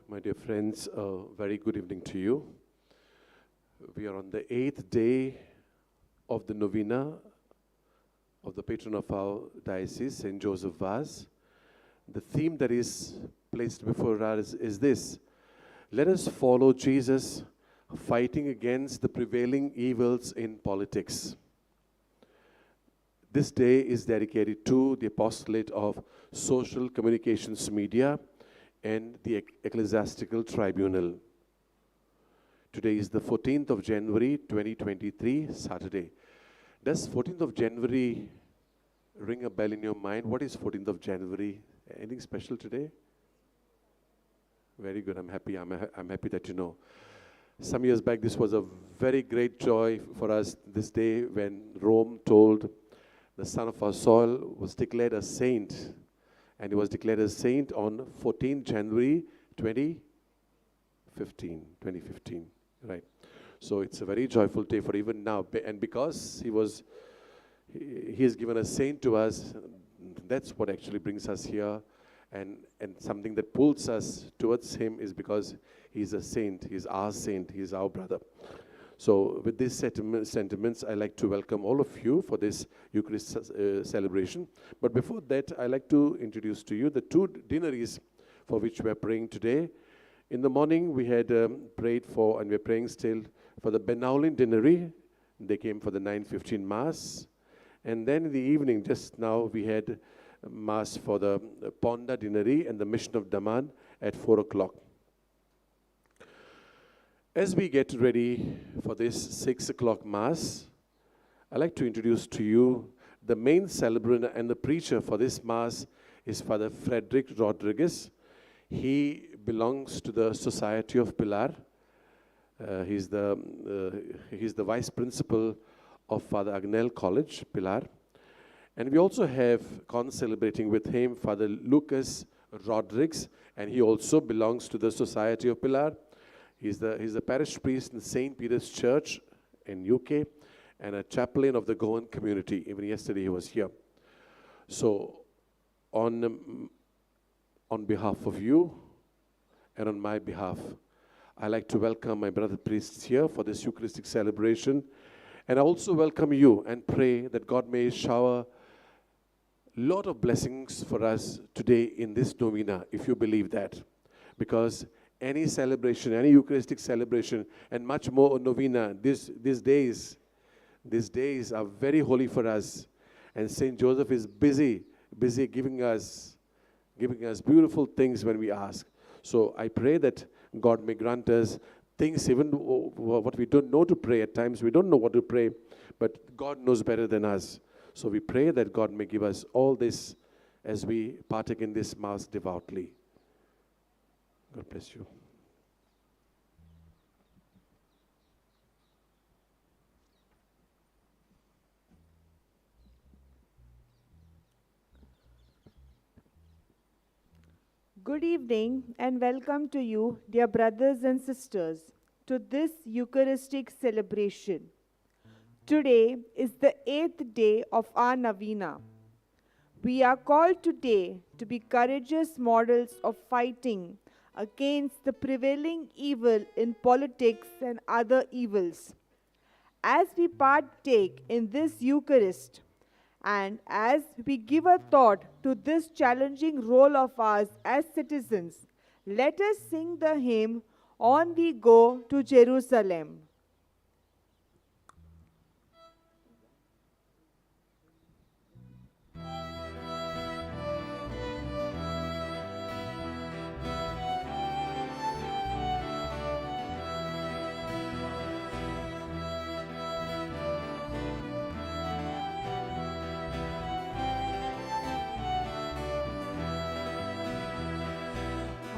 My dear friends, a very good evening to you. We are on the 8th day of the Novena of the patron of our diocese, St. Joseph Vaz. The theme that is placed before us is this: let us follow Jesus, fighting against the prevailing evils in politics. This day is dedicated to the apostolate of social communications media and the ecclesiastical tribunal. Today is the 14th of January 2023, Saturday. Does 14th of January ring a bell in your mind? What is 14th of January? Anything special today? Very good. I'm happy. I'm happy that you know. Some years back, this was a very great joy for us this day when Rome told the son of our soil was declared a saint. And he was declared a saint on 14 January 2015, right? So it's a very joyful day for even now. And because he has given a saint to us, that's what actually brings us here. And something that pulls us towards him is because he's a saint, he's our brother. So with these sentiments, I'd like to welcome all of you for this Eucharist celebration. But before that, I'd like to introduce to you the two dineries for which we're praying today. In the morning, we had prayed for, and we're praying still, for the Benaulin dinery. They came for the 9:15 Mass. And then in the evening, just now, we had Mass for the Ponda dinery and the Mission of Daman at 4 o'clock. As we get ready for this 6 o'clock Mass, I'd like to introduce to you the main celebrant and the preacher for this Mass is Father Frederick Rodriguez. He belongs to the Society of Pilar. He's the vice principal of Father Agnel College, Pilar. And we also have con-celebrating with him Father Lucas Rodriguez, and he also belongs to the Society of Pilar. He's the parish priest in St. Peter's Church in UK and a chaplain of the Goan community. Even yesterday he was here. So on behalf of you and on my behalf, I'd like to welcome my brother priests here for this Eucharistic celebration. And I also welcome you and pray that God may shower a lot of blessings for us today in this novena, if you believe that. Because any celebration, any Eucharistic celebration, and much more a novena, these days are very holy for us. And St. Joseph is busy giving us beautiful things when we ask. So I pray that God may grant us things, even what we don't know to pray. At times we don't know what to pray, but God knows better than us. So we pray that God may give us all this as we partake in this Mass devoutly. God bless you. Good evening and welcome to you, dear brothers and sisters, to this Eucharistic celebration. Today is the 8th day of our novena. We are called today to be courageous models of fighting against the prevailing evil in politics and other evils. As we partake in this Eucharist, and as we give a thought to this challenging role of ours as citizens, let us sing the hymn, "On We Go to Jerusalem."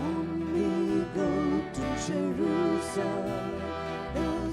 On we go to Jerusalem, the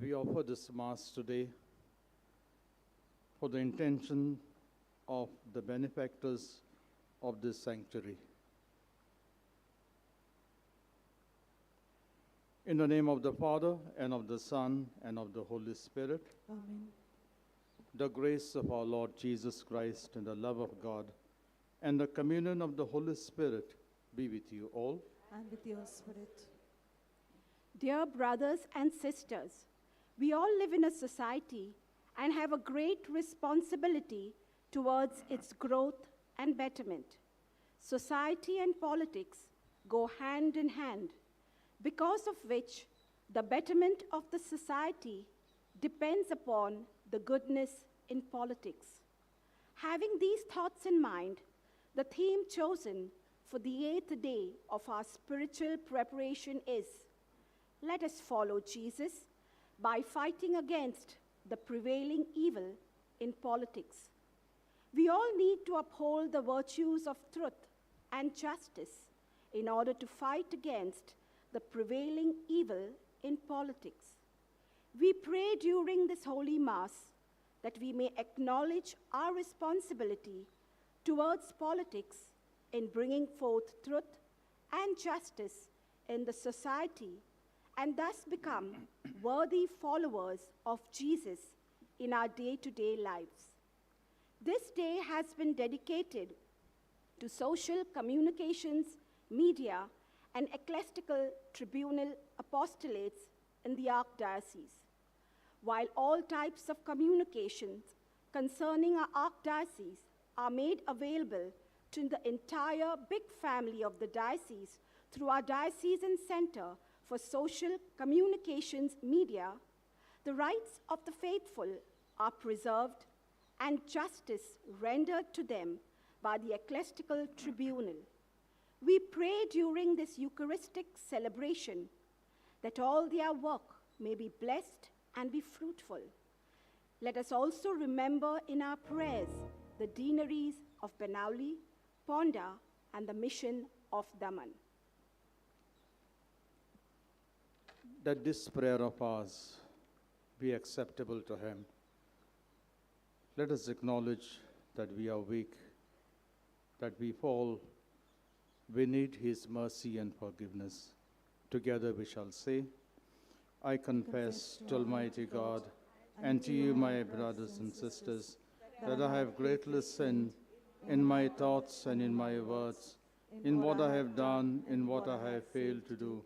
We offer this Mass today for the intention of the benefactors of this sanctuary. In the name of the Father, and of the Son, and of the Holy Spirit, Amen. the grace of our Lord Jesus Christ, and the love of God, and the communion of the Holy Spirit be with you all. And with your spirit. Dear brothers and sisters, we all live in a society and have a great responsibility towards its growth and betterment. Society and politics go hand in hand, because of which the betterment of the society depends upon the goodness in politics. Having these thoughts in mind, the theme chosen for the 8th day of our spiritual preparation is, let us follow Jesus by fighting against the prevailing evil in politics. We all need to uphold the virtues of truth and justice in order to fight against the prevailing evil in politics. We pray during this Holy Mass that we may acknowledge our responsibility towards politics in bringing forth truth and justice in the society, and thus become worthy followers of Jesus in our day-to-day lives. This day has been dedicated to social communications, media, and ecclesiastical tribunal apostolates in the Archdiocese. While all types of communications concerning our Archdiocese are made available to the entire big family of the diocese through our Diocesan Center for Social Communications Media, the rights of the faithful are preserved and justice rendered to them by the ecclesiastical tribunal. We pray during this Eucharistic celebration that all their work may be blessed and be fruitful. Let us also remember in our prayers the deaneries of Benauli, Ponda, and the mission of Daman. That this prayer of ours be acceptable to Him. Let us acknowledge that we are weak, that we fall. We need His mercy and forgiveness. Together we shall say, I confess to Almighty God and to you, my brothers and sisters, that I have greatly sinned in my thoughts and in my words, in what I have done, in what I have failed to do,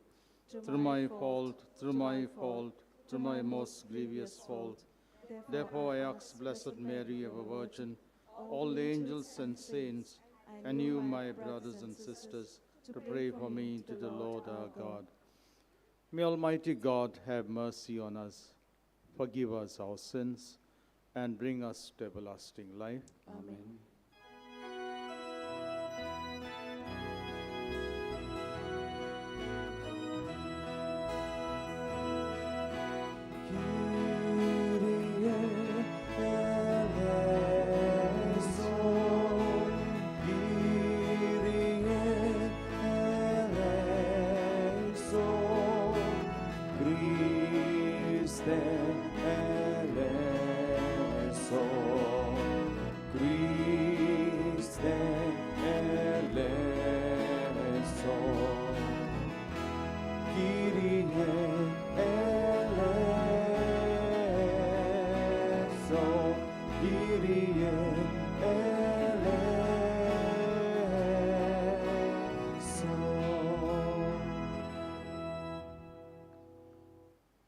through my fault, through my most grievous fault. Therefore I ask Blessed Mary, ever Virgin, all the angels and saints, and you, my brothers and sisters, to pray for me to the Lord our God. May Almighty God have mercy on us, forgive us our sins, and bring us to everlasting life. Amen.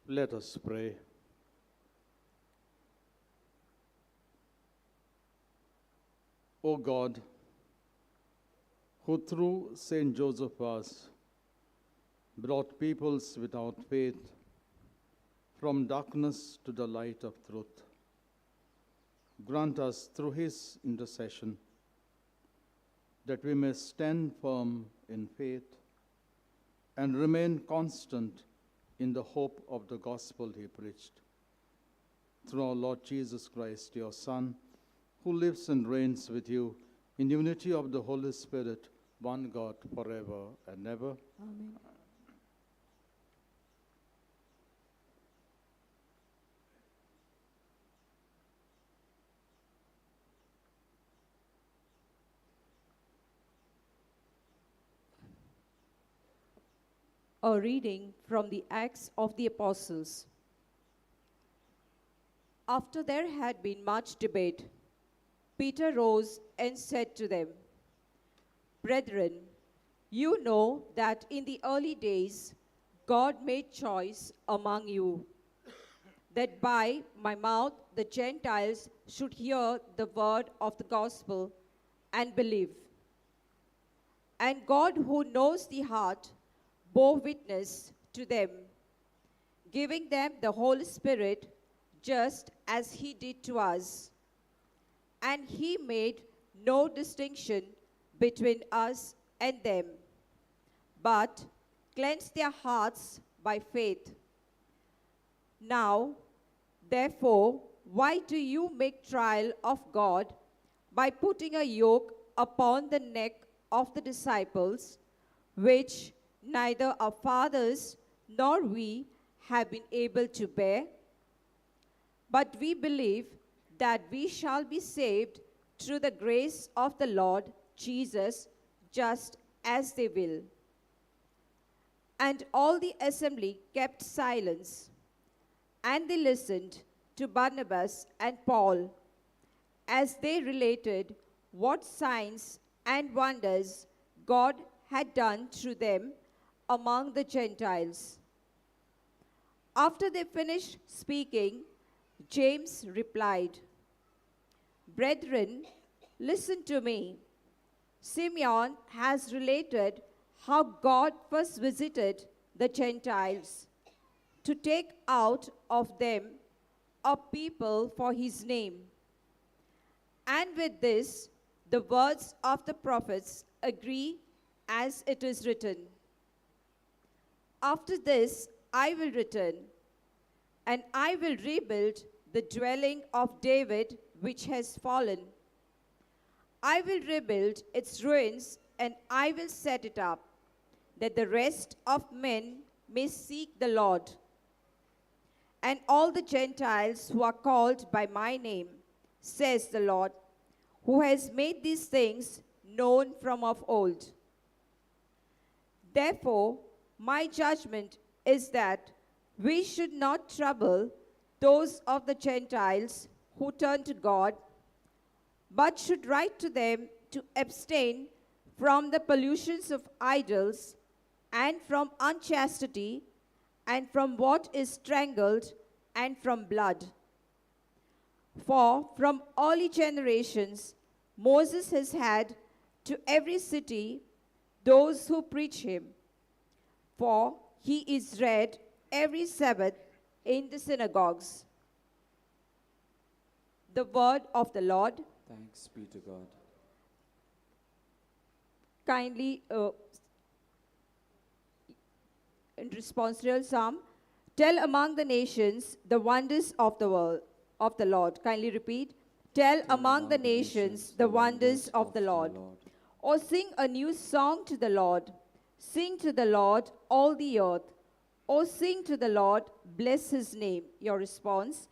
Let us pray. O God, who through Saint Josephus brought peoples without faith from darkness to the light of truth, grant us through his intercession that we may stand firm in faith and remain constant in the hope of the gospel he preached. Through our Lord Jesus Christ, your Son, who lives and reigns with you in unity of the Holy Spirit, one God, forever and ever. Amen. A reading from the Acts of the Apostles. After there had been much debate, Peter rose and said to them, "Brethren, you know that in the early days God made choice among you, that by my mouth the Gentiles should hear the word of the gospel and believe. And God, who knows the heart, bore witness to them, giving them the Holy Spirit just as he did to us. And he made no distinction between us and them, but cleansed their hearts by faith. Now, therefore, why do you make trial of God by putting a yoke upon the neck of the disciples, which neither our fathers nor we have been able to bear? But we believe that we shall be saved through the grace of the Lord Jesus, just as they will." And all the assembly kept silence, and they listened to Barnabas and Paul as they related what signs and wonders God had done through them among the Gentiles. After they finished speaking, James replied, "Brethren, listen to me. Simeon has related how God first visited the Gentiles to take out of them a people for his name. And with this, the words of the prophets agree, as it is written, 'After this I will return, and I will rebuild the dwelling of David which has fallen. I will rebuild its ruins, and I will set it up, that the rest of men may seek the Lord, and all the Gentiles who are called by my name, says the Lord, who has made these things known from of old.' Therefore, my judgment is that we should not trouble those of the Gentiles who turn to God, but should write to them to abstain from the pollutions of idols, and from unchastity, and from what is strangled, and from blood. For from early generations Moses has had to every city those who preach him, for he is read every Sabbath in the synagogues." The word of the Lord. Thanks be to God. Kindly, in responsorial psalm, "Tell among the nations the wonders of the world of the Lord." Kindly repeat. "Tell among the nations the wonders of the Lord." Or sing a new song to the Lord. Sing to the Lord, all the earth. Or sing to the Lord, bless his name. Your response.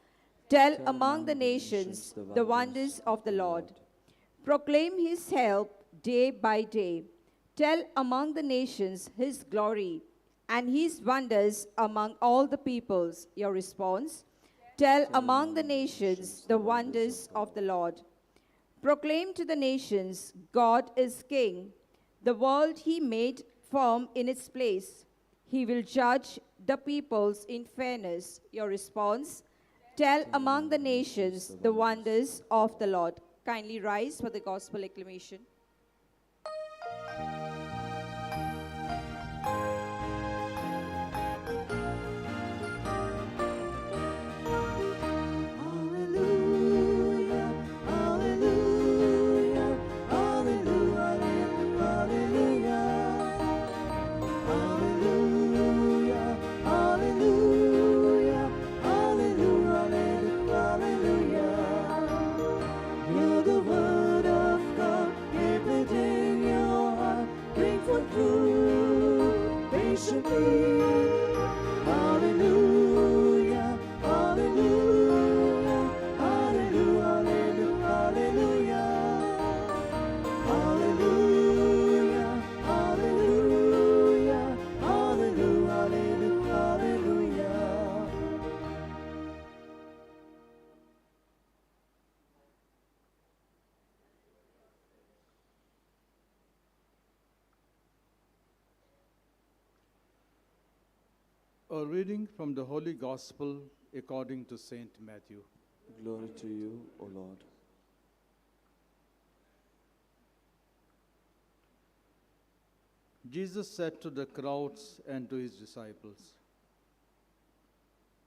Tell among the nations the wonders of the Lord. Proclaim his help day by day. Tell among the nations his glory and his wonders among all the peoples. Your response. Tell among the nations the wonders of the Lord. Proclaim to the nations, God is king. The world he made firm in its place. He will judge the peoples in fairness. Your response. Tell among the nations the wonders of the Lord. Kindly rise for the gospel acclamation. A reading from the Holy Gospel according to Saint Matthew. Glory to you, O Lord. Jesus said to the crowds and to his disciples,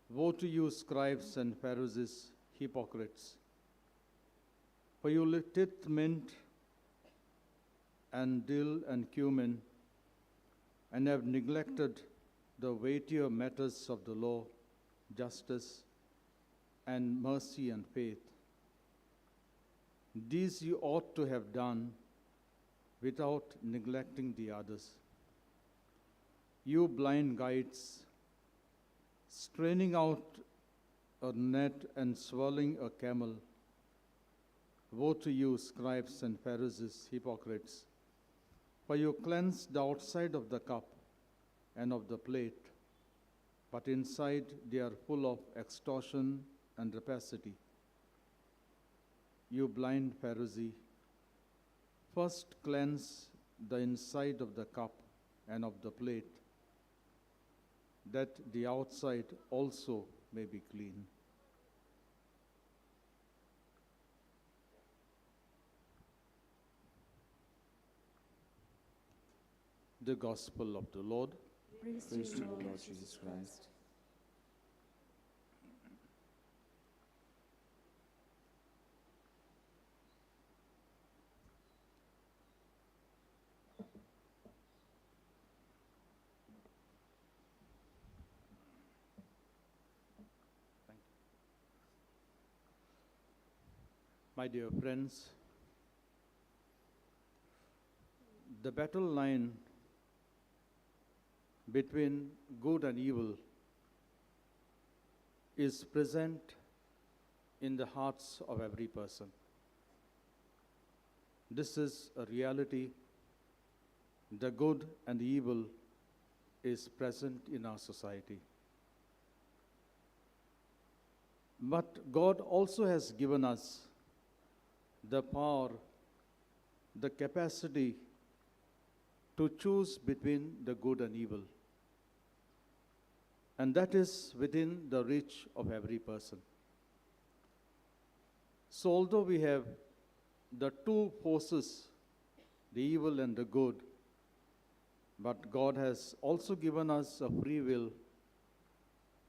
"Woe to you, scribes and Pharisees, hypocrites! For you tithe mint and dill and cumin, and have neglected the weightier matters of the law, justice, and mercy and faith. These you ought to have done without neglecting the others. You blind guides, straining out a net and swallowing a camel. Woe to you, scribes and Pharisees, hypocrites! For you cleanse the outside of the cup and of the plate, but inside they are full of extortion and rapacity. You blind Pharisee, first cleanse the inside of the cup and of the plate, that the outside also may be clean." The Gospel of the Lord. Praise to you, Lord Jesus Christ. My dear friends, the battle line between good and evil is present in the hearts of every person. This is a reality. The good and the evil is present in our society. But God also has given us the power, the capacity to choose between the good and evil. And that is within the reach of every person. So although we have the two forces, the evil and the good, but God has also given us a free will,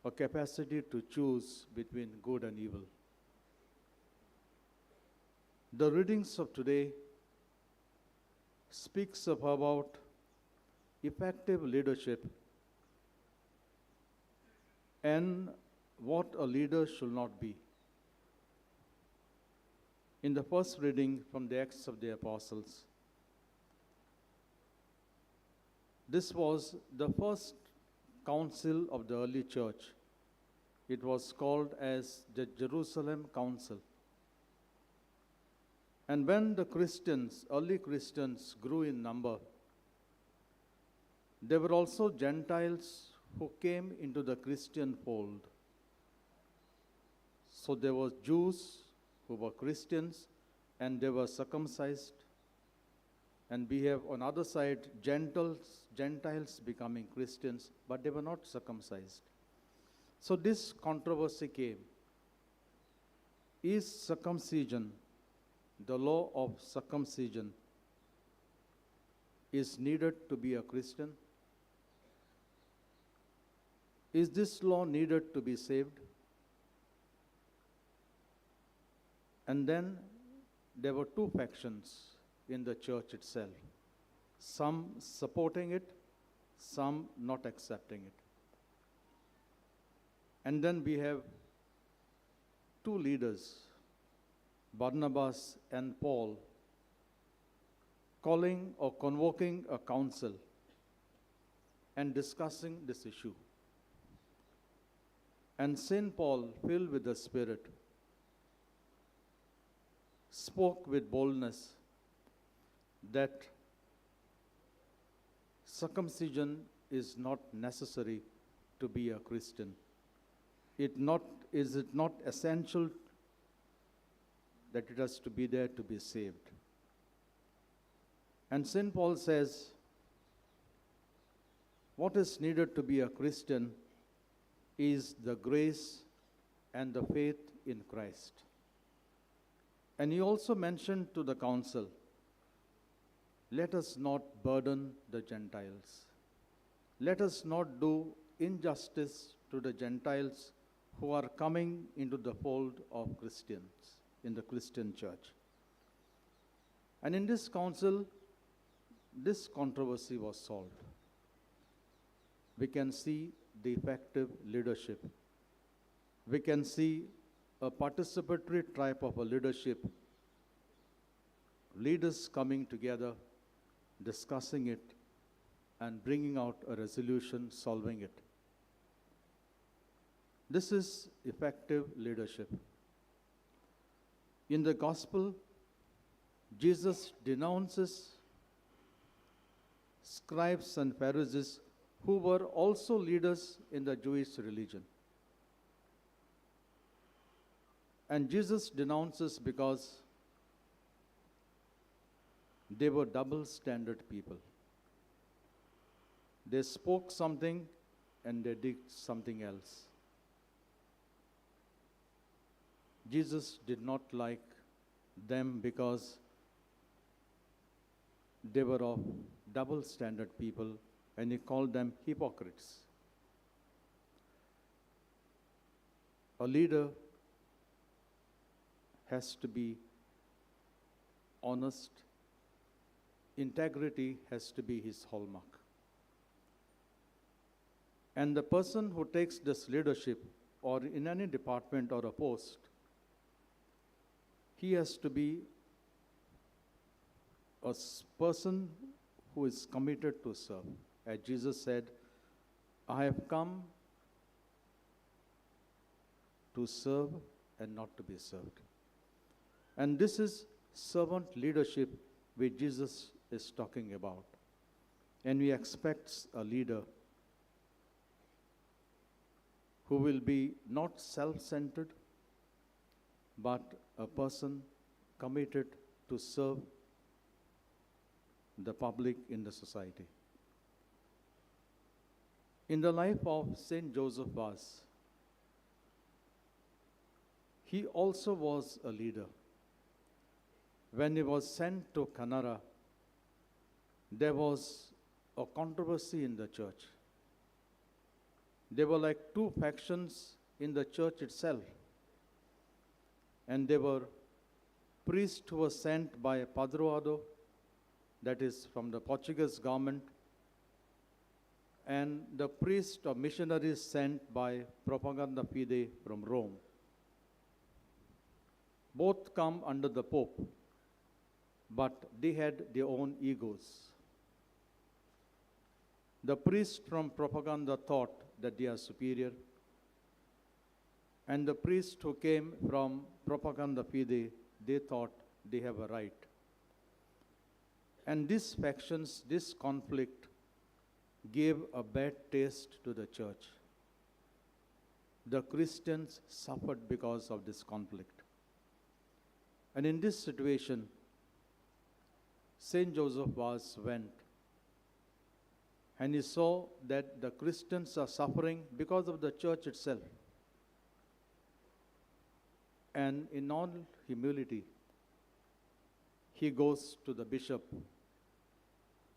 a capacity to choose between good and evil. The readings of today speaks about effective leadership and what a leader should not be. In the first reading from the Acts of the Apostles, this was the first council of the early church. It was called as the Jerusalem Council. And when the Christians, early Christians, grew in number, there were also Gentiles who came into the Christian fold. So there were Jews who were Christians and they were circumcised. And we have on the other side Gentiles becoming Christians, but they were not circumcised. So this controversy came. Is circumcision, the law of circumcision, is needed to be a Christian? Is this law needed to be saved? And then there were two factions in the church itself. Some supporting it, some not accepting it. And then we have two leaders, Barnabas and Paul, calling or convoking a council and discussing this issue. And St. Paul, filled with the Spirit, spoke with boldness that circumcision is not necessary to be a Christian. Is it not essential that it has to be there to be saved? And St. Paul says, what is needed to be a Christian is the grace and the faith in Christ. And he also mentioned to the council, let us not burden the Gentiles. Let us not do injustice to the Gentiles who are coming into the fold of Christians in the Christian church. And in this council, this controversy was solved. We can see the effective leadership. We can see a participatory type of a leadership, leaders coming together, discussing it, and bringing out a resolution, solving it. This is effective leadership. In the gospel, Jesus denounces scribes and Pharisees who were also leaders in the Jewish religion. And Jesus denounces because they were double standard people. They spoke something and they did something else. Jesus did not like them because they were of double standard people, and he called them hypocrites. A leader has to be honest. Integrity has to be his hallmark. And the person who takes this leadership, or in any department or a post, he has to be a person who is committed to serve. As Jesus said, I have come to serve and not to be served. And this is servant leadership which Jesus is talking about. And we expect a leader who will be not self-centered, but a person committed to serve the public in the society. In the life of Saint Joseph Vaz, he also was a leader. When he was sent to Kanara, there was a controversy in the church. There were like two factions in the church itself. And there were priests who were sent by Padroado, that is from the Portuguese government, and the priests or missionaries sent by Propaganda Fide from Rome. Both come under the Pope, but they had their own egos. The priests from Propaganda thought that they are superior, and the priests who came from Propaganda Fide, they thought they have a right. And these factions, this conflict, gave a bad taste to the church. The Christians suffered because of this conflict. And in this situation, Saint Joseph Vaz went, and he saw that the Christians are suffering because of the church itself. And in all humility, he goes to the bishop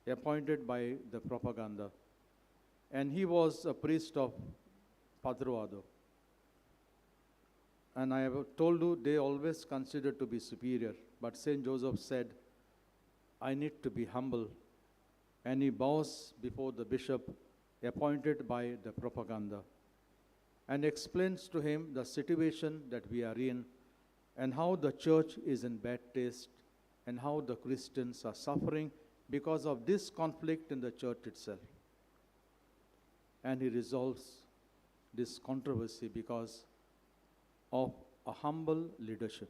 appointed by the Propaganda. And he was a priest of Padroado. And I have told you, they always considered to be superior. But Saint Joseph said, I need to be humble. And he bows before the bishop appointed by the Propaganda and explains to him the situation that we are in and how the church is in bad taste and how the Christians are suffering because of this conflict in the church itself. And he resolves this controversy because of a humble leadership.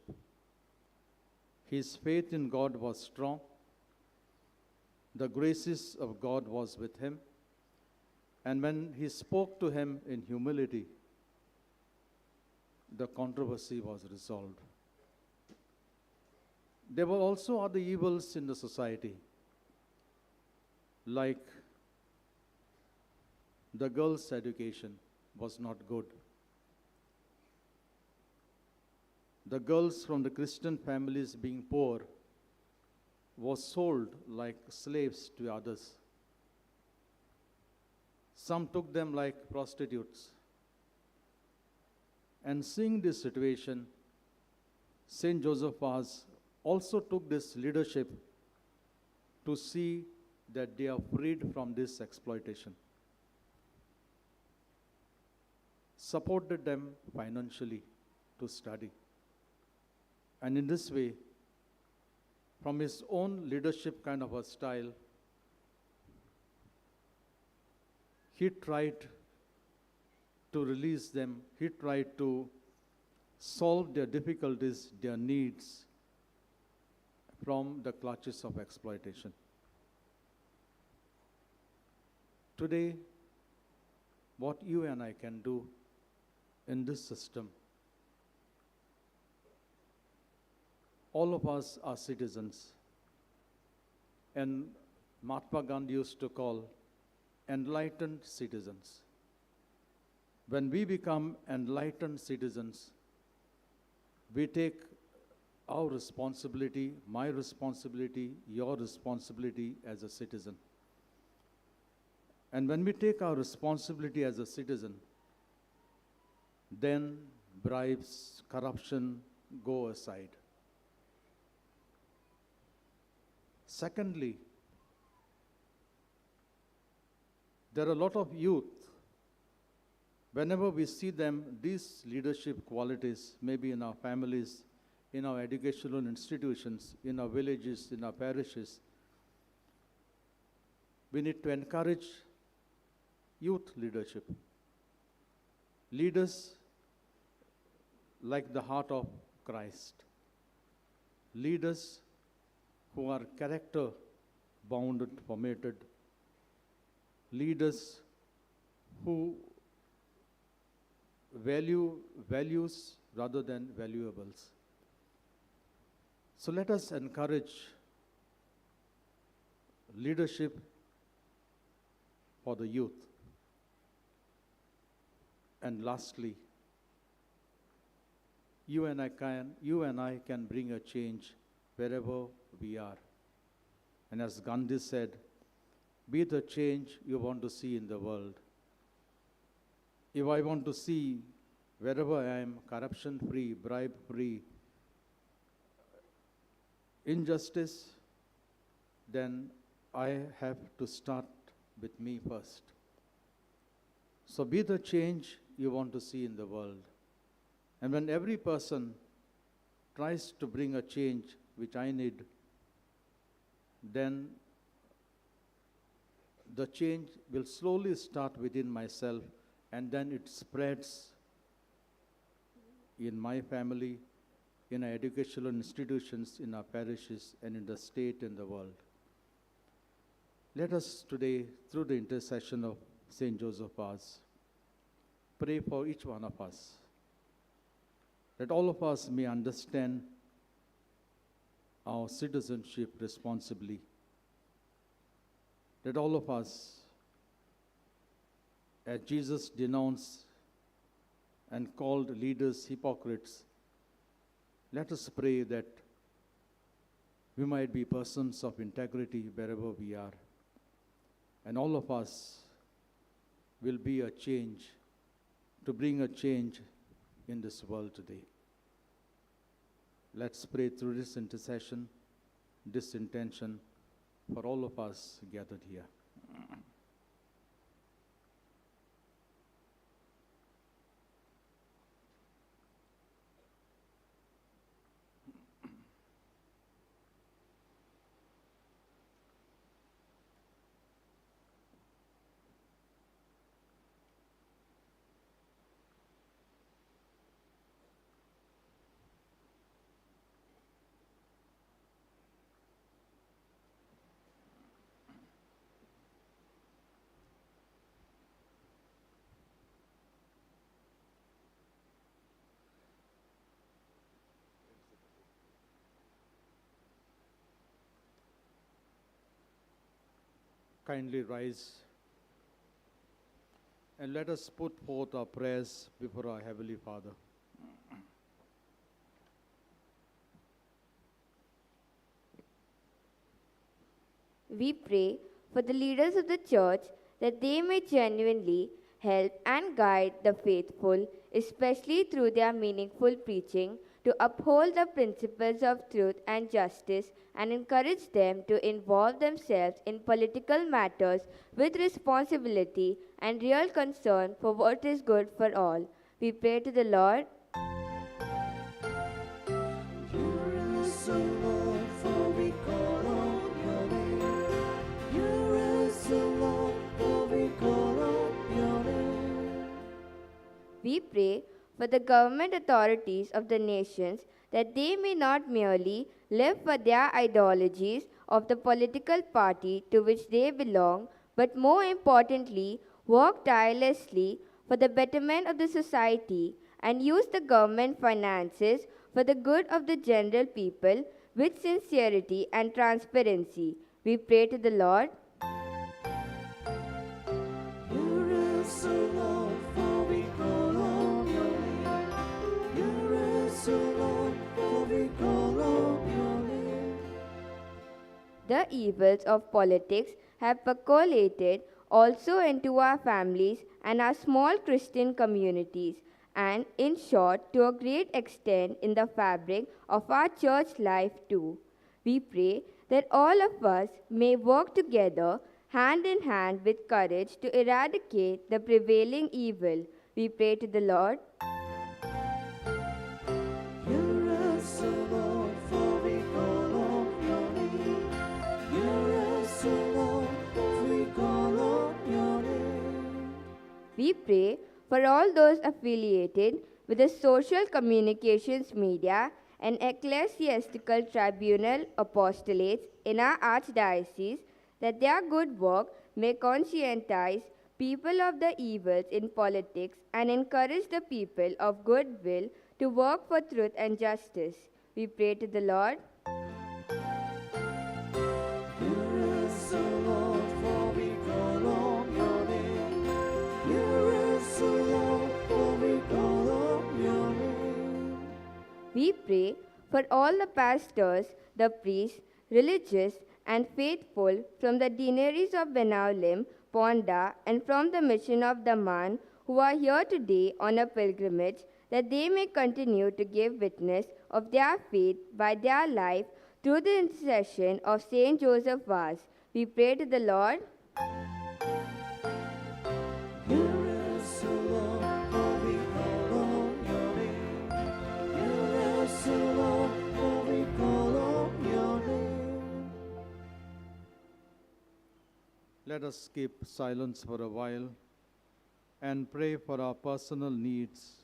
His faith in God was strong. The graces of God was with him. And when he spoke to him in humility, the controversy was resolved. There were also other evils in the society, like the girls' education. was not good. The girls from the Christian families being poor was sold like slaves to others. Some took them like prostitutes. And seeing this situation, St. Joseph Vaz also took this leadership to see that they are freed from this exploitation. Supported them financially to study. And in this way, from his own leadership kind of a style, he tried to release them, he tried to solve their difficulties, their needs from the clutches of exploitation. Today, what you and I can do in this system, all of us are citizens, and Mahatma Gandhi used to call enlightened citizens. When we become enlightened citizens, we take our responsibility, my responsibility, your responsibility as a citizen. And when we take our responsibility as a citizen, then bribes, corruption go aside. Secondly, there are a lot of youth. Whenever we see them, these leadership qualities, maybe in our families, in our educational institutions, in our villages, in our parishes, we need to encourage youth leadership. Leaders like the heart of Christ. Leaders who are character bounded, formated. Leaders who value values rather than valuables. So let us encourage leadership for the youth. And lastly, you and I can bring a change wherever we are. And as Gandhi said, be the change you want to see in the world. If I want to see wherever I am corruption-free, bribe-free, injustice, then I have to start with me first. So be the change you want to see in the world. And when every person tries to bring a change which I need, then the change will slowly start within myself, and then it spreads in my family, in our educational institutions, in our parishes, and in the state and the world. Let us today, through the intercession of St. Joseph Vaz, pray for each one of us, that all of us may understand our citizenship responsibly, that all of us, as Jesus denounced and called leaders hypocrites, let us pray that we might be persons of integrity wherever we are. And all of us will be a change, to bring a change in this world today. Let's pray through this intercession, this intention, for all of us gathered here. Kindly rise. And let us put forth our prayers before our Heavenly Father. We pray for the leaders of the church that they may genuinely help and guide the faithful, especially through their meaningful preaching, to uphold the principles of truth and justice and encourage them to involve themselves in political matters with responsibility and real concern for what is good for all. We pray to the Lord. We pray for the government authorities of the nations that they may not merely live for their ideologies of the political party to which they belong, but more importantly, work tirelessly for the betterment of the society and use the government finances for the good of the general people with sincerity and transparency. We pray to the Lord. The evils of politics have percolated also into our families and our small Christian communities, and in short, to a great extent in the fabric of our church life too. We pray that all of us may work together hand in hand with courage to eradicate the prevailing evil. We pray to the Lord. We pray for all those affiliated with the social communications media and ecclesiastical tribunal apostolates in our archdiocese, that their good work may conscientize people of the evils in politics and encourage the people of goodwill to work for truth and justice. We pray to the Lord. We pray for all the pastors, the priests, religious, and faithful from the deaneries of Benaulim, Ponda, and from the mission of Daman who are here today on a pilgrimage, that they may continue to give witness of their faith by their life through the intercession of Saint Joseph Vaz. We pray to the Lord. Let us keep silence for a while and pray for our personal needs.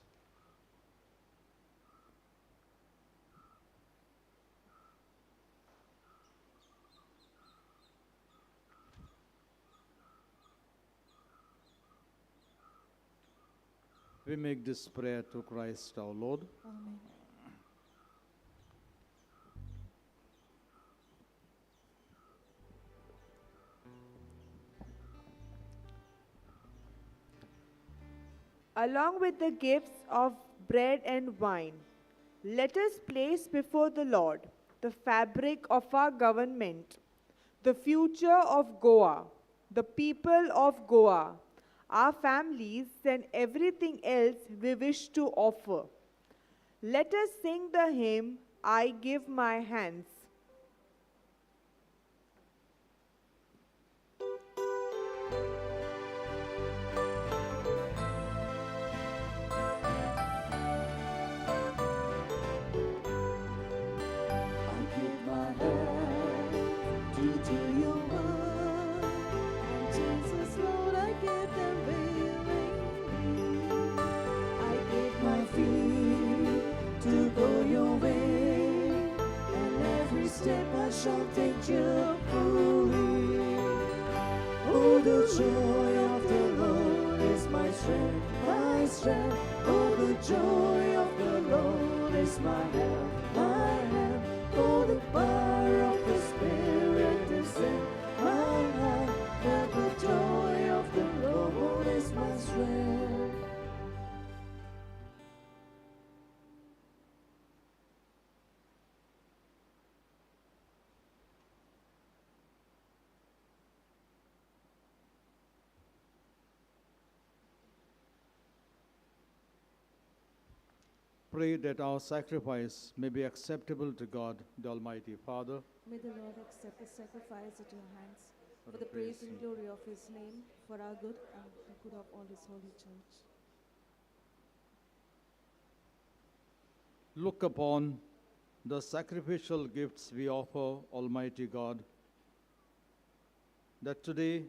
We make this prayer to Christ our Lord. Amen. Along with the gifts of bread and wine, let us place before the Lord the fabric of our government, the future of Goa, the people of Goa, our families, and everything else we wish to offer. Let us sing the hymn, I Give My Hands. Shall take cheerfully. Oh, the joy of the Lord is my strength, my strength. Oh, the joy of the Lord is my help, my help. Oh, the power of the Spirit is in my heart. Oh, the joy of the Lord is my strength. pray that our sacrifice may be acceptable to God, the Almighty Father. May the Lord accept the sacrifice at your hands for the praise and glory of his name, for our good and the good of all his holy church. Look upon the sacrificial gifts we offer, Almighty God, that today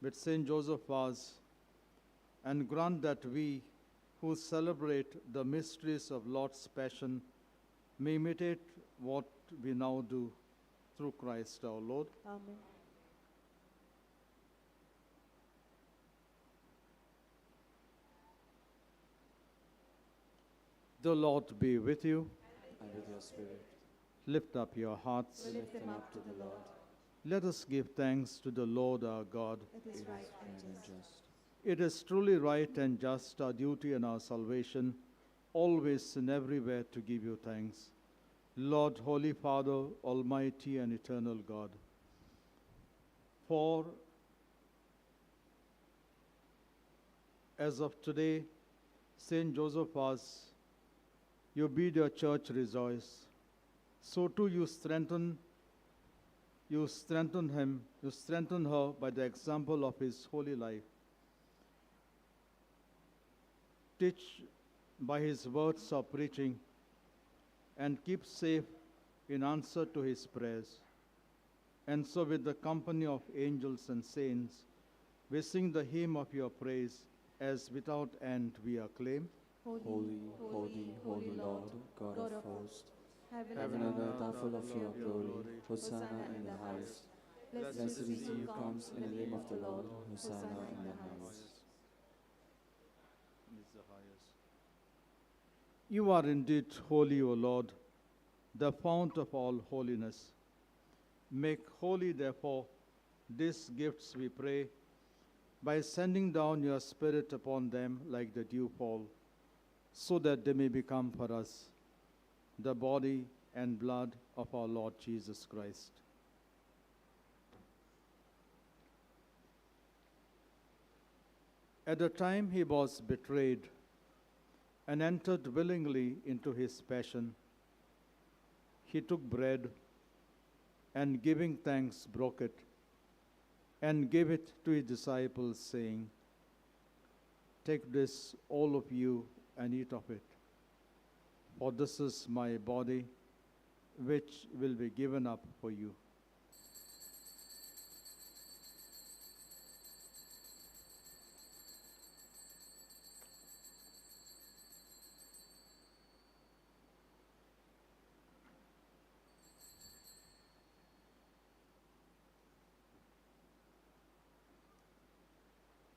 with Saint Joseph Vaz, and grant that we who celebrate the mysteries of Lord's Passion may imitate what we now do through Christ our Lord. Amen. The Lord be with you. And with your spirit, Lift up your hearts. We lift them up to the Lord. Let us give thanks to the Lord our God. It is right and just. It is truly right and just, our duty and our salvation, always and everywhere to give you thanks. Lord, Holy Father, Almighty and eternal God, for as of today, Saint Joseph Vaz, you bid your church rejoice. So too you strengthen him, you strengthen her by the example of his holy life. Teach by his words of preaching, and keep safe in answer to his prayers. And so with the company of angels and saints, we sing the hymn of your praise, as without end we acclaim. Holy, holy, holy Lord, God of hosts, heaven and earth are full of your glory. Hosanna in the highest. Blessed is he who comes in the name of the Lord. Hosanna in the highest. You are indeed holy, O Lord, the fount of all holiness. Make holy, therefore, these gifts, we pray, by sending down your Spirit upon them like the dewfall, so that they may become for us the body and blood of our Lord Jesus Christ. At the time he was betrayed and entered willingly into his passion, he took bread and, giving thanks, broke it and gave it to his disciples, saying, "Take this, all of you, and eat of it. For this is my body, which will be given up for you."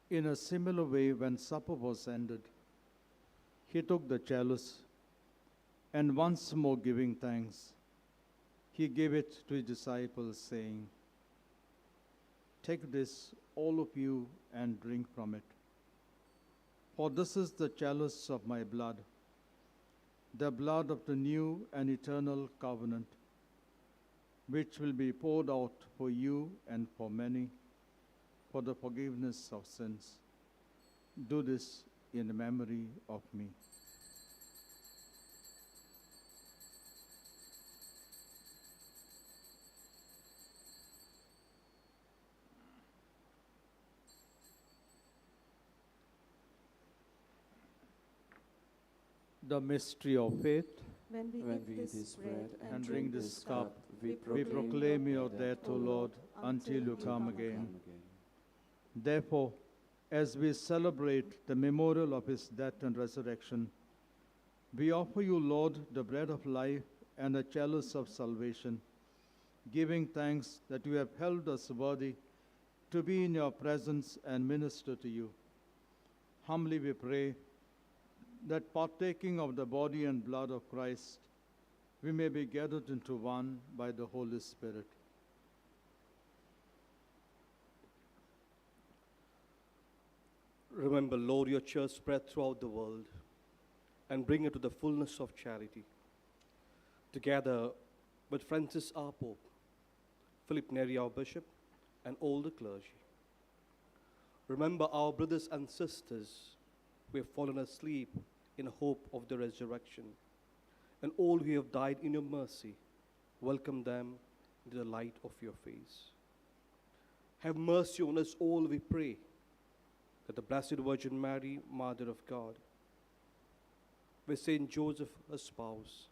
In a similar way, when supper was ended, he took the chalice, and once more giving thanks, he gave it to his disciples, saying, "Take this, all of you, and drink from it. For this is the chalice of my blood, the blood of the new and eternal covenant, which will be poured out for you and for many, for the forgiveness of sins. Do this in memory of me." The mystery of faith. When we When eat we eat this this bread bread and drink drink this this cup, cup, we We proclaim your death, O Lord, until you come again. Therefore, as we celebrate the memorial of his death and resurrection, we offer you, Lord, the bread of life and the chalice of salvation, giving thanks that you have held us worthy to be in your presence and minister to you. Humbly we pray that, partaking of the body and blood of Christ, we may be gathered into one by the Holy Spirit. Remember, Lord, your church spread throughout the world and bring it to the fullness of charity. Together with Francis our Pope, Philip Neri our Bishop, and all the clergy. Remember our brothers and sisters who have fallen asleep in hope of the resurrection. And all who have died in your mercy, welcome them into the light of your face. Have mercy on us all, we pray, that the Blessed Virgin Mary, Mother of God, with Saint Joseph, her spouse,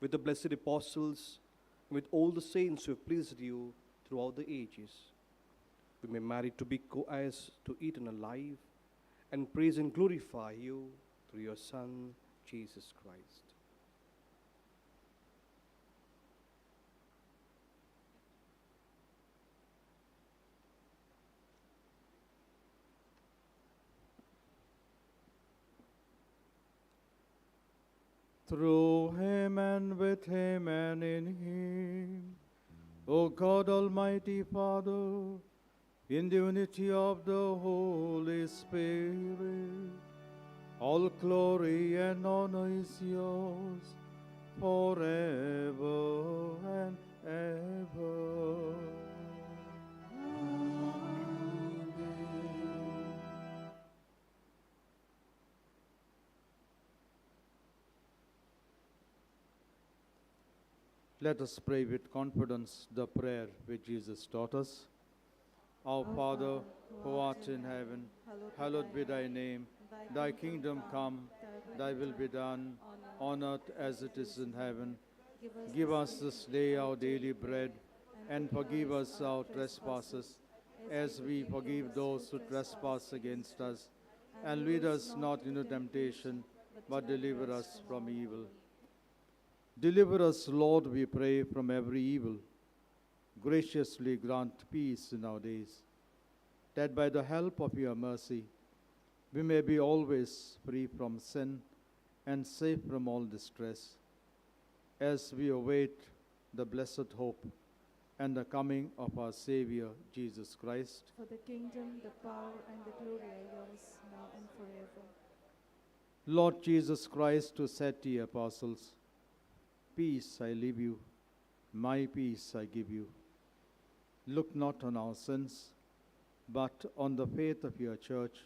with the blessed apostles, and with all the saints who have pleased you throughout the ages, we may merit to be co-heirs to eternal life and praise and glorify you through your Son, Jesus Christ. Through him and with him and in him, O God Almighty Father, in the unity of the Holy Spirit, all glory and honor is yours forever and ever. Let us pray with confidence the prayer which Jesus taught us. Our Father, who art in heaven, hallowed be thy name. Thy kingdom come, thy will be done, on earth as it is in heaven. Give us this day our daily bread, and forgive us our trespasses, as we forgive those who trespass against us. And lead us not into temptation, but deliver us from evil. Deliver us, Lord, we pray, from every evil. Graciously grant peace in our days, that by the help of your mercy, we may be always free from sin and safe from all distress, as we await the blessed hope and the coming of our Savior, Jesus Christ. For the kingdom, the power, and the glory are yours, now and forever. Lord Jesus Christ, who said to your apostles, "Peace I leave you, my peace I give you," look not on our sins, but on the faith of your church,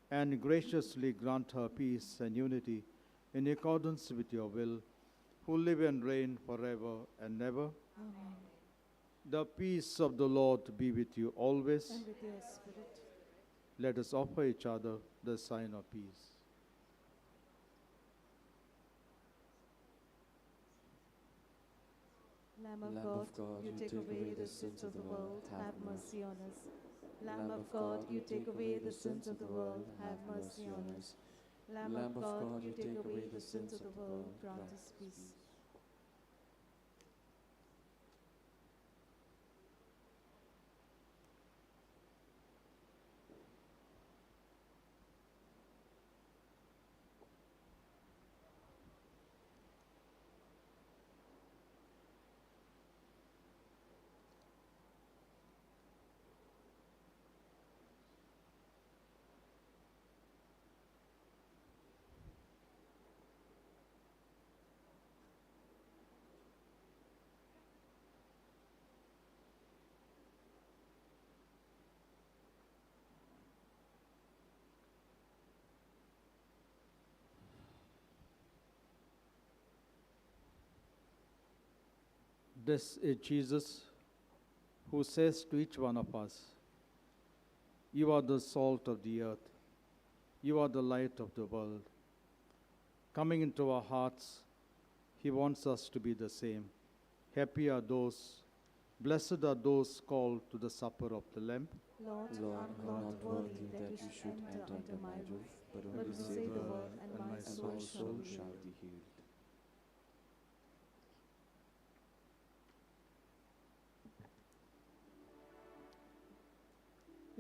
and graciously grant her peace and unity in accordance with your will, who live and reign forever and ever. Amen. The peace of the Lord be with you always. And with your spirit. Let us offer each other the sign of peace. Lamb of God, you take away the sins of the world, have mercy on us. Lamb of God, you take away the sins of the world, have mercy on us. Lamb of God, you take away the sins of the world, grant us peace. This is Jesus who says to each one of us, "You are the salt of the earth. You are the light of the world." Coming into our hearts, he wants us to be the same. Happy are those, blessed are those called to the supper of the Lamb. Lord, Lord, I'm not worthy that you should enter under my roof, but only say the word, and my soul shall be healed.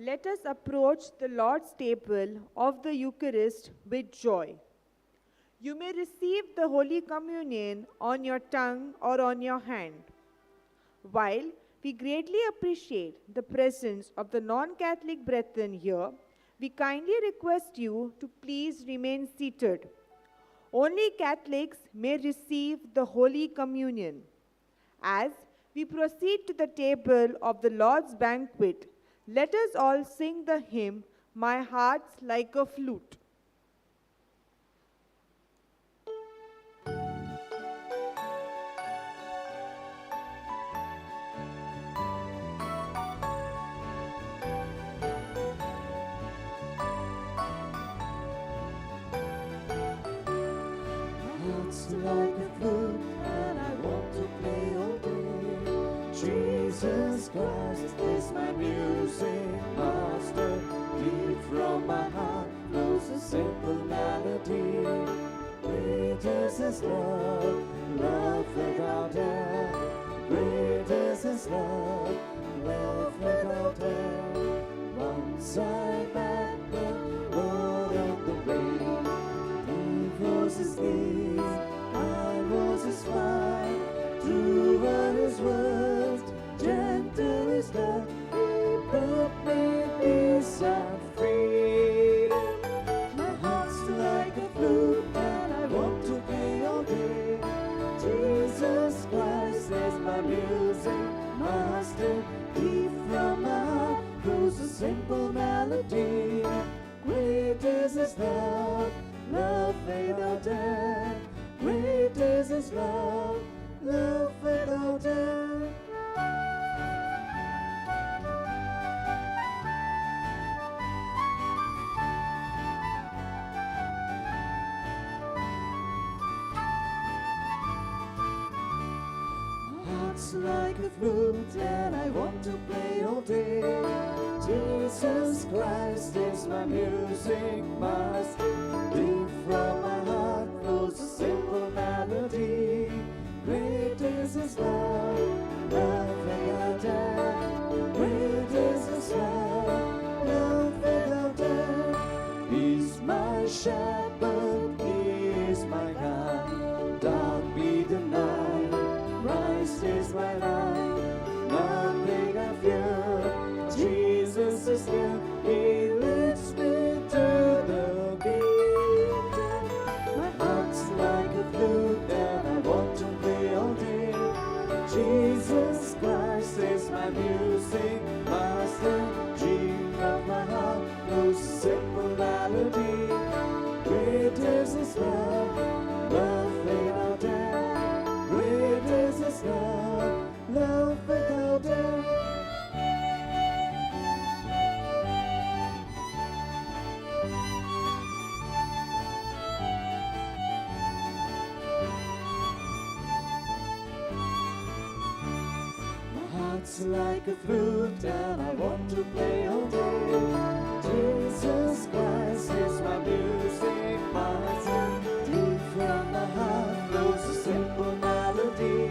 Let us approach the Lord's table of the Eucharist with joy. You may receive the Holy Communion on your tongue or on your hand. While we greatly appreciate the presence of the non-Catholic brethren here, we kindly request you to please remain seated. Only Catholics may receive the Holy Communion. As we proceed to the table of the Lord's banquet, let us all sing the hymn, "My Heart's Like a Flute." Jesus Christ is my music master. Deep from my heart flows a simple melody. Great is His love, love without end. Great is His love, love without end. Once I met the Lord on the way. He was His knees, I was His wife. True were His words, gentle His love. He brought me peace and freedom. My heart's like a flute and I want to play all day. Jesus Christ is my music master. Deep from my heart flows a simple melody. Great is His love, love without end. Great is His love, love without end. Heart's like a flute and I want to play all day. Jesus Christ is my music master. Deep from my heart flows a simple melody. Great is His love, love without end. Great is His love, love without end. He's my shepherd, He is my God. Dark be the night, Christ is my life. Nothing I fear, Jesus is here. He leads me to the kingdom. My heart's like a flute and I want to play all day. Jesus Christ is my music master. Deep of my heart flows a simple melody. Great is His love, love without end. Great is His love, love without end. My heart's like a flute and I want to play all day. Jesus Christ is my music master. Deep from my heart flows a simple melody.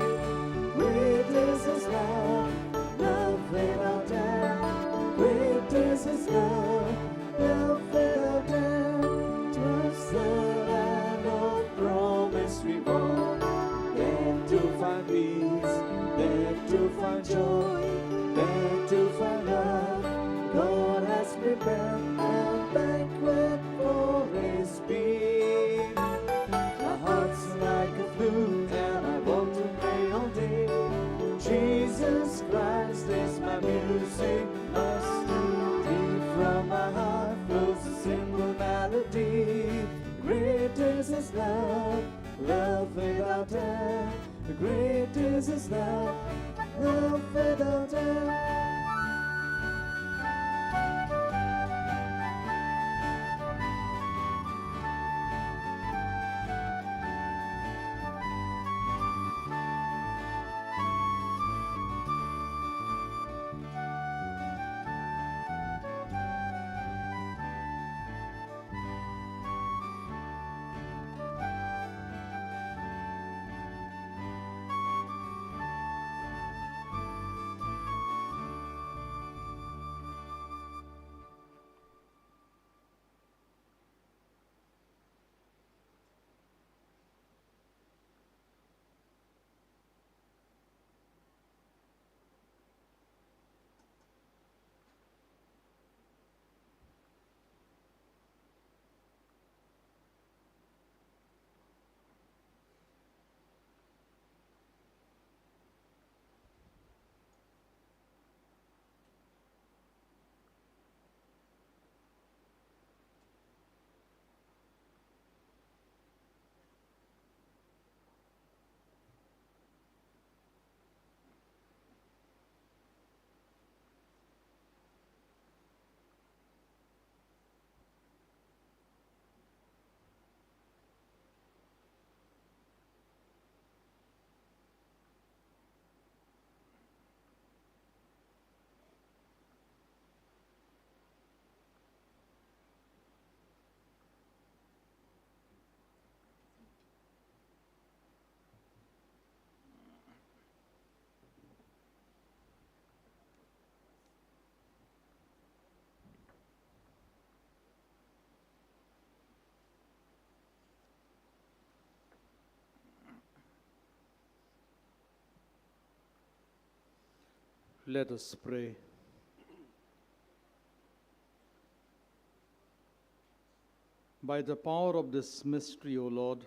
Great is His love, love without end. Great is His love, love without end. 'Twas the land of promise we walk, there to find peace, there to find joy, there to find love. God has prepared a banquet for His people. My heart's like a flute and I want to play all day. Jesus Christ is my music master. Deep from my heart flows a simple melody. Great is His love, love without end. Great is His love, love without end. Let us pray. By the power of this mystery, O Lord,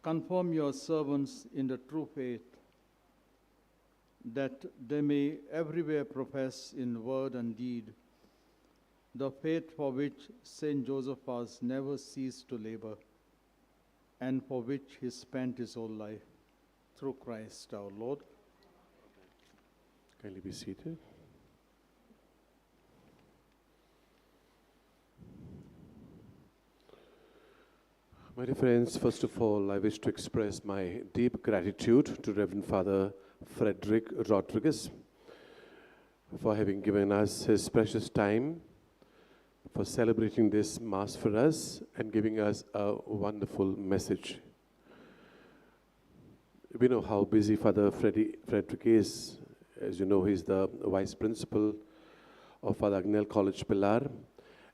confirm your servants in the true faith, that they may everywhere profess in word and deed the faith for which Saint Joseph has never ceased to labor, and for which he spent his whole life, through Christ our Lord. Kindly be seated. My dear friends, first of all, I wish to express my deep gratitude to Reverend Father Frederick Rodriguez for having given us his precious time for celebrating this Mass for us and giving us a wonderful message. We know how busy Father Frederick is. As you know, he's the Vice Principal of Father Agnel College, Pilar.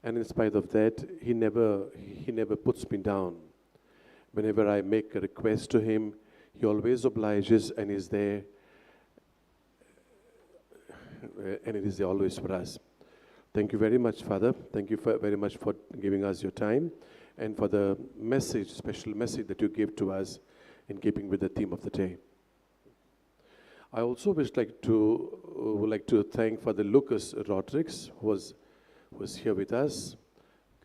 And in spite of that, he never puts me down. Whenever I make a request to him, he always obliges and is there. And it is there always for us. Thank you very much, Father. Thank you very much for giving us your time and for the message, special message that you gave to us in keeping with the theme of the day. I also would like to thank Father Lucas Rodriguez, who was here with us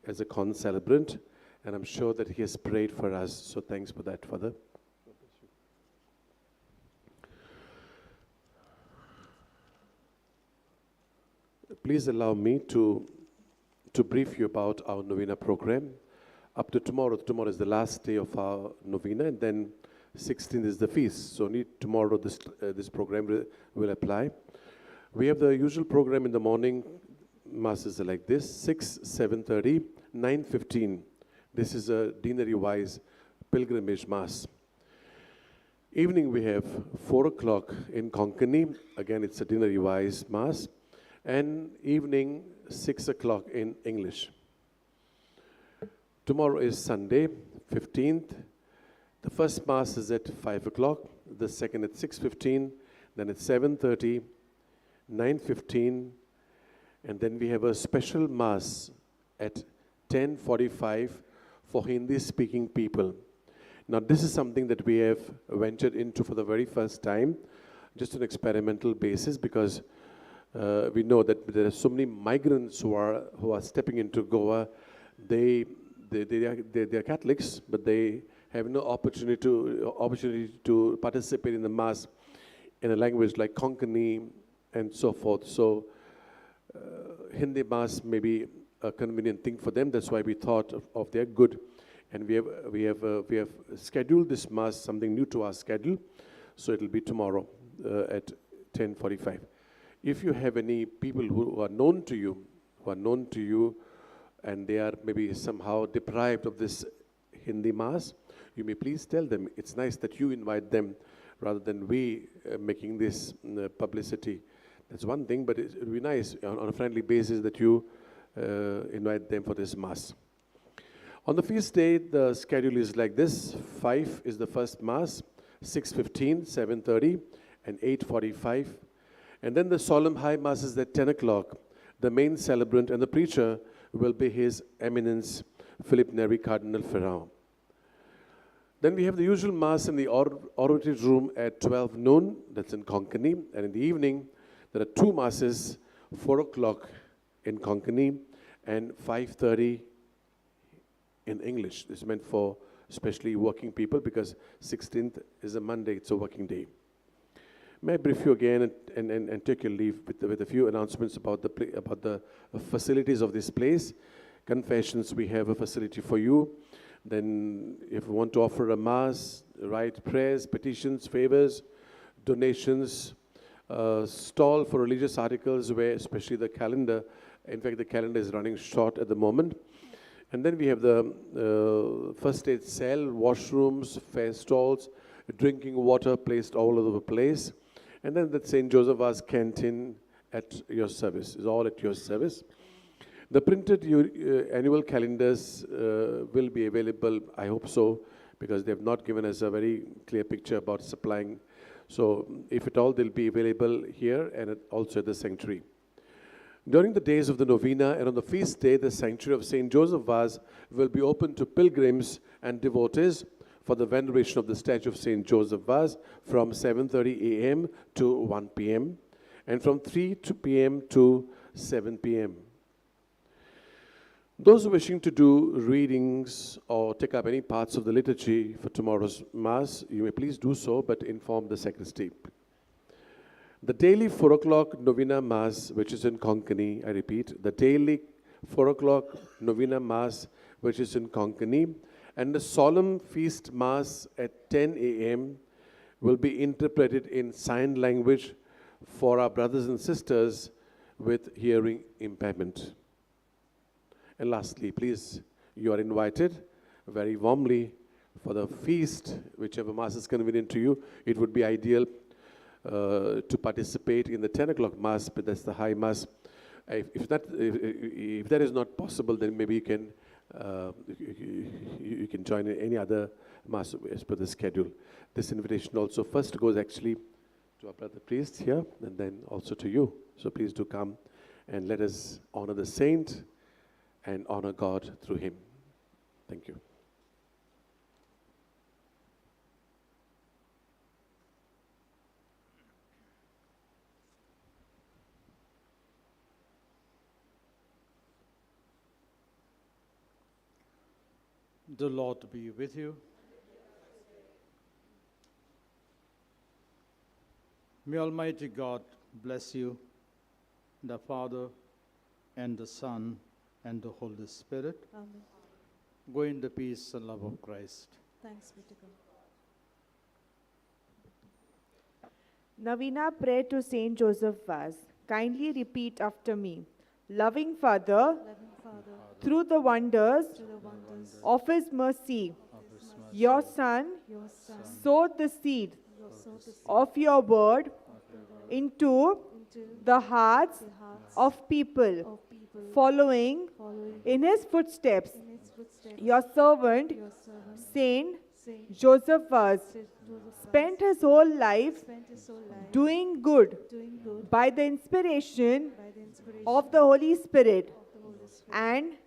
as a con-celebrant, and I'm sure that he has prayed for us. So thanks for that, Father. Please allow me to brief you about our Novena program. Up to tomorrow. Tomorrow is the last day of our Novena, and then 16th is the feast. So only tomorrow this program will apply. We have the usual program in the morning. Masses are like this: 6, 7:30, 9:15. This is a deanery-wise pilgrimage Mass. Evening we have 4 o'clock in Konkani. Again, it's a deanery-wise Mass. And evening 6 o'clock in English. Tomorrow is Sunday, 15th. The first Mass is at 5 o'clock, the second at 6:15, then at 7:30, 9:15, and then we have a special Mass at 10:45 for Hindi-speaking people. Now, this is something that we have ventured into for the very first time, just on an experimental basis, because we know that there are so many migrants who are stepping into Goa. They are Catholics, but they have no opportunity to participate in the Mass in a language like Konkani and so forth. So Hindi Mass may be a convenient thing for them. That's why we thought of their good, and we have scheduled this Mass, something new to our schedule. So it'll be tomorrow at 10:45. If you have any people who are known to you, and they are maybe somehow deprived of this Hindi Mass, you may please tell them. It's nice that you invite them rather than we making this publicity. That's one thing, but it would be nice on a friendly basis that you invite them for this Mass. On the feast day, the schedule is like this. 5 is the first Mass, 6:15, 7:30, and 8:45. And then the solemn high Mass is at 10 o'clock. The main celebrant and the preacher will be His Eminence, Philip Neri Cardinal Ferrand. Then we have the usual Mass in the oratory room at 12 noon, that's in Konkani. And in the evening, there are 2 Masses, 4 o'clock in Konkani and 5:30 in English. This is meant for especially working people, because 16th is a Monday, it's a working day. May I brief you again and take your leave with a few announcements about the facilities of this place. Confessions, we have a facility for you. Then if you want to offer a Mass, write prayers, petitions, favors, donations, stall for religious articles, where especially the calendar. In fact, the calendar is running short at the moment. And then we have the first aid cell, washrooms, fair stalls, drinking water placed all over the place. And then the St. Joseph's canteen at your service, is all at your service. The printed annual calendars will be available, I hope so, because they have not given us a very clear picture about supplying. So if at all, they'll be available here and also at the sanctuary. During the days of the Novena and on the feast day, the sanctuary of St. Joseph Vaz will be open to pilgrims and devotees for the veneration of the statue of St. Joseph Vaz from 7:30 a.m. to 1 p.m. and from 3 p.m. to 7 p.m. Those wishing to do readings or take up any parts of the liturgy for tomorrow's Mass, you may please do so, but inform the sacristy. The daily 4 o'clock Novena Mass, which is in Konkani, I repeat, the daily 4 o'clock Novena Mass, which is in Konkani, and the solemn feast Mass at 10 a.m. will be interpreted in sign language for our brothers and sisters with hearing impairment. And lastly, please, you are invited very warmly for the feast, whichever Mass is convenient to you. It would be ideal to participate in the 10 o'clock Mass, but that's the high Mass. If that is not possible, then maybe you can join in any other Mass as per the schedule. This invitation also first goes actually to our brother priest here, and then also to you. So please do come and let us honor the saint and honor God through him. Thank you. The Lord be with you. May Almighty God bless you, the Father and the Son and the Holy Spirit. Amen. Go in the peace and love of Christ. Thanks be to God. Novena prayer to Saint Joseph Vaz. Kindly repeat after me. Loving Father, Loving Father, through the wonders to the wonders of His mercy, your Son your Son sowed the seed sowed the seed of your word into into the hearts the hearts of people, of people following following in His footsteps. in His footsteps. Your servant, Your servant, Saint Saint Joseph Vaz, Joseph spent his whole life spent his whole life doing good doing good by the inspiration by the inspiration of the Holy Spirit of the Holy Spirit and and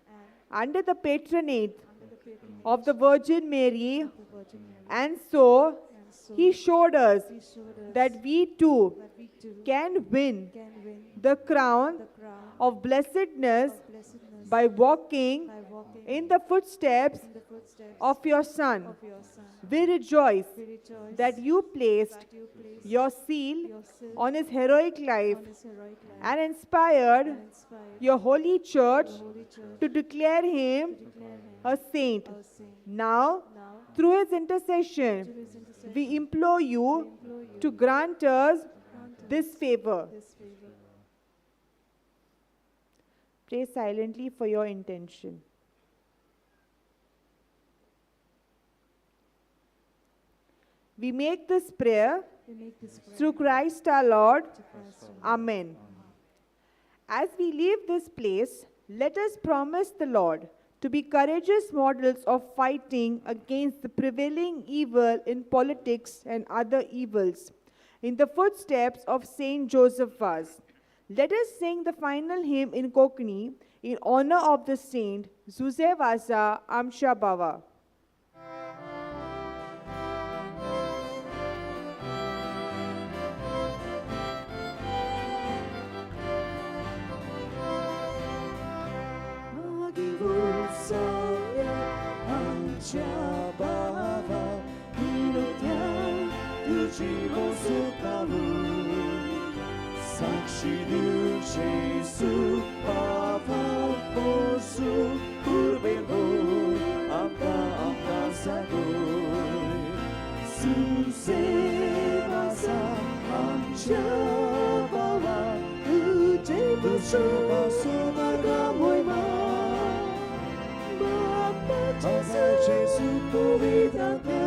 under the patronage under the patronage of the Virgin Mary. of the Virgin Mary. And so And so He showed us He showed us that we too that we too can win can win the crown the crown of blessedness of blessedness by walking by walking in the footsteps in the footsteps of your Son. of your Son. We rejoice We rejoice that you placed that you placed your seal your seal on His heroic life on his heroic life and inspired and inspired your holy church the Holy Church to declare Him to declare him a saint. a saint. Now, Now, through His intercession, through his intercession, we implore we you implore you to grant us grant us this favor. this favor. Pray silently for your intention. We make this prayer We make this prayer through Christ our Lord. to Christ our Lord. Amen. As we leave this place, let us promise the Lord to be courageous models of fighting against the prevailing evil in politics and other evils, in the footsteps of Saint Joseph Vaz. Let us sing the final hymn in Konkani in honor of the saint Zuze Vaza Amsha Bava. Saya Ancabawa Hinutnya Tujimu Sukamu Saksi Yesu Papa Posu Kurbehu Angka Sagoy Susebasa Ancabawa Ujimu Sukamu Jesus puwitaka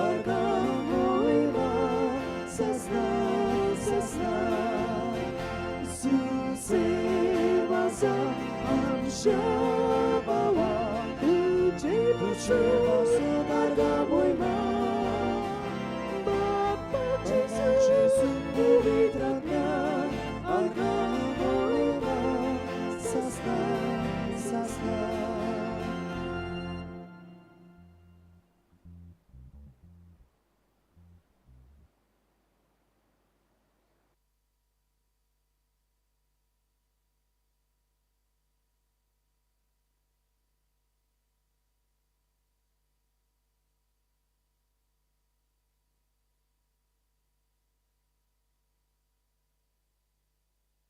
agamoiwa sasna sasna susewasa amsha